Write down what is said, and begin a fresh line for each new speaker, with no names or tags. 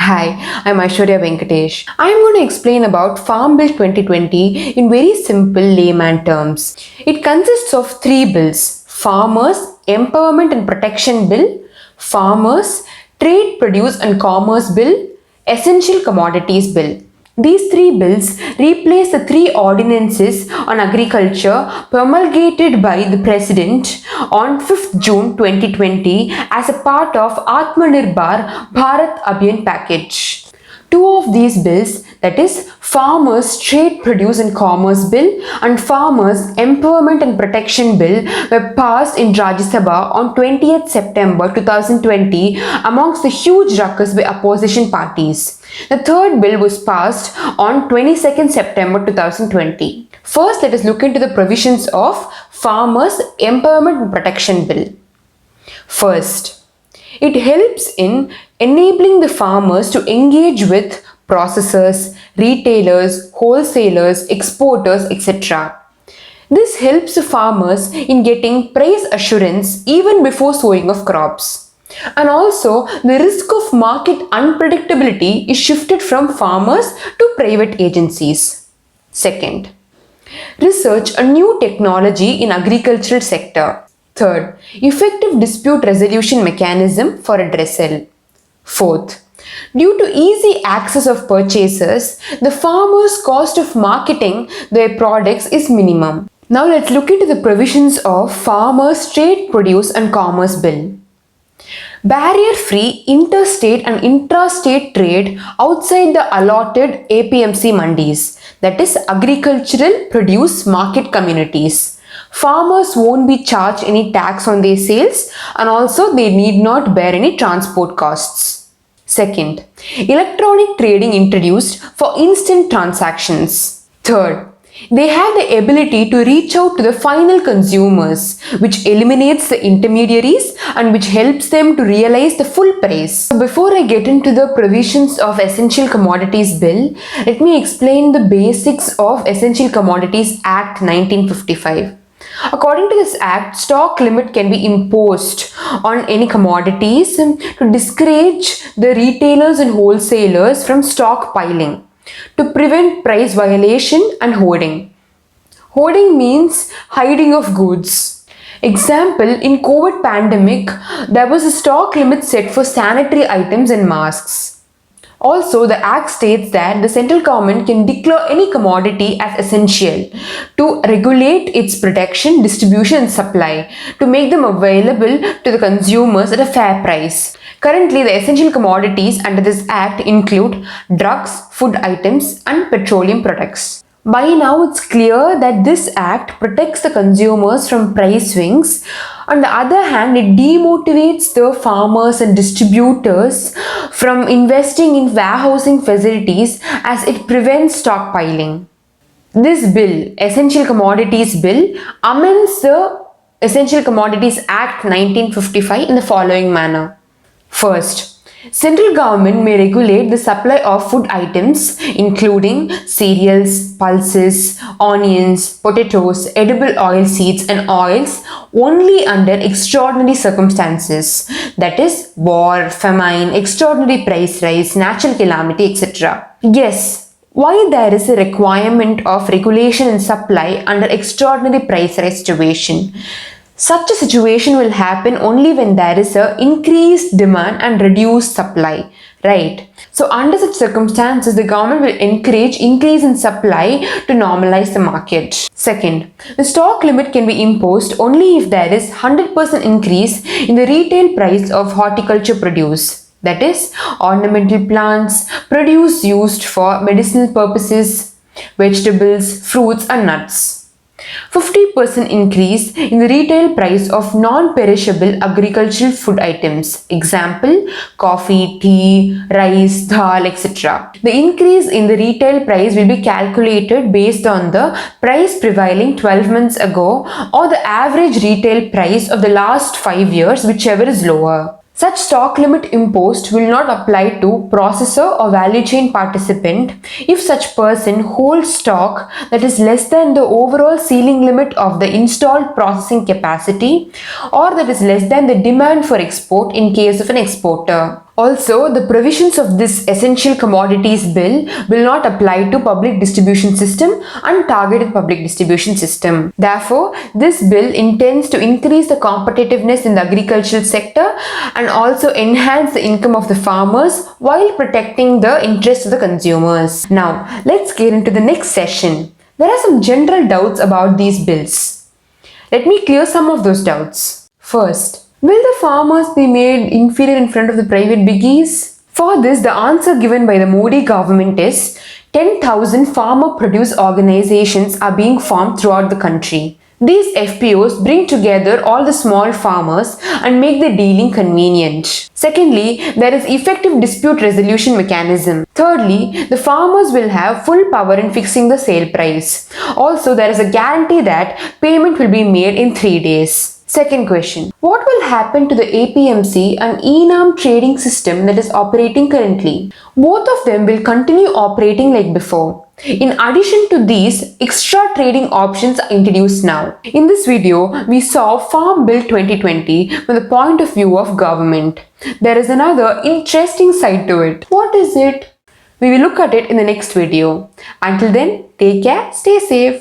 Hi, I'm Aishwarya Venkatesh. I'm going to explain about Farm Bill 2020 in very simple layman terms. It consists of three bills: Farmers Empowerment and Protection Bill, Farmers Trade, Produce and Commerce Bill, Essential Commodities Bill. These three bills replace the three ordinances on agriculture promulgated by the President on 5th June 2020 as a part of Atmanirbhar Bharat Abhiyan package. Two of these bills, that is Farmers Trade, Produce and Commerce Bill and Farmers Empowerment and Protection Bill, were passed in Rajya Sabha on 20th September 2020 amongst the huge ruckus by opposition parties. The third bill was passed on 22nd September 2020. First, let us look into the provisions of Farmers Empowerment and Protection Bill. First, it helps in enabling the farmers to engage with processors, retailers, wholesalers, exporters, etc. This helps the farmers in getting price assurance even before sowing of crops. And also, the risk of market unpredictability is shifted from farmers to private agencies. Second, research a new technology in agricultural sector. Third, effective dispute resolution mechanism for addressal. Fourth, due to easy access of purchasers, the farmers' cost of marketing their products is minimum. Now let's look into the provisions of Farmers Trade, Produce and Commerce Bill. Barrier-free interstate and intrastate trade outside the allotted APMC mandis, that is agricultural produce market communities. Farmers won't be charged any tax on their sales and also they need not bear any transport costs. Second, electronic trading introduced for instant transactions. Third, they have the ability to reach out to the final consumers, which eliminates the intermediaries and which helps them to realize the full price. So before I get into the provisions of Essential Commodities Bill, let me explain the basics of Essential Commodities Act 1955. According to this act, stock limit can be imposed on any commodities to discourage the retailers and wholesalers from stockpiling, to prevent price violation and hoarding. Hoarding means hiding of goods. Example, in COVID pandemic, there was a stock limit set for sanitary items and masks. Also, the Act states that the central government can declare any commodity as essential to regulate its production, distribution and supply to make them available to the consumers at a fair price. Currently, the essential commodities under this Act include drugs, food items and petroleum products. By now, it's clear that this Act protects the consumers from price swings. On the other hand, it demotivates the farmers and distributors from investing in warehousing facilities as it prevents stockpiling. This bill, Essential Commodities Bill, amends the Essential Commodities Act 1955 in the following manner. First, central government may regulate the supply of food items including cereals, pulses, onions, potatoes, edible oilseeds and oils only under extraordinary circumstances, that is war, famine, extraordinary price rise, natural calamity, etc. Yes, why there is a requirement of regulation and supply under extraordinary price rise situation? Such a situation will happen only when there is an increased demand and reduced supply, right? So under such circumstances, the government will encourage increase in supply to normalize the market. Second, the stock limit can be imposed only if there is 100% increase in the retail price of horticulture produce, that is ornamental plants, produce used for medicinal purposes, vegetables, fruits and nuts. 50% increase in the retail price of non-perishable agricultural food items, example, coffee, tea, rice, dal, etc. The increase in the retail price will be calculated based on the price prevailing 12 months ago or the average retail price of the last 5 years, whichever is lower. Such stock limit imposed will not apply to processor or value chain participant if such person holds stock that is less than the overall ceiling limit of the installed processing capacity or that is less than the demand for export in case of an exporter. Also, the provisions of this essential commodities bill will not apply to public distribution system and targeted public distribution system. Therefore, this bill intends to increase the competitiveness in the agricultural sector and also enhance the income of the farmers while protecting the interests of the consumers. Now, let's get into the next session. There are some general doubts about these bills. Let me clear some of those doubts. First, will the farmers be made inferior in front of the private biggies? For this, the answer given by the Modi government is 10,000 farmer produce organizations are being formed throughout the country. These FPOs bring together all the small farmers and make the dealing convenient. Secondly, there is effective dispute resolution mechanism. Thirdly, the farmers will have full power in fixing the sale price. Also, there is a guarantee that payment will be made in 3 days. Second question, what will happen to the APMC and ENAM trading system that is operating currently? Both of them will continue operating like before. In addition to these, extra trading options are introduced now. In this video, we saw Farm Bill 2020 from the point of view of government. There is another interesting side to it. What is it? We will look at it in the next video. Until then, take care, stay safe.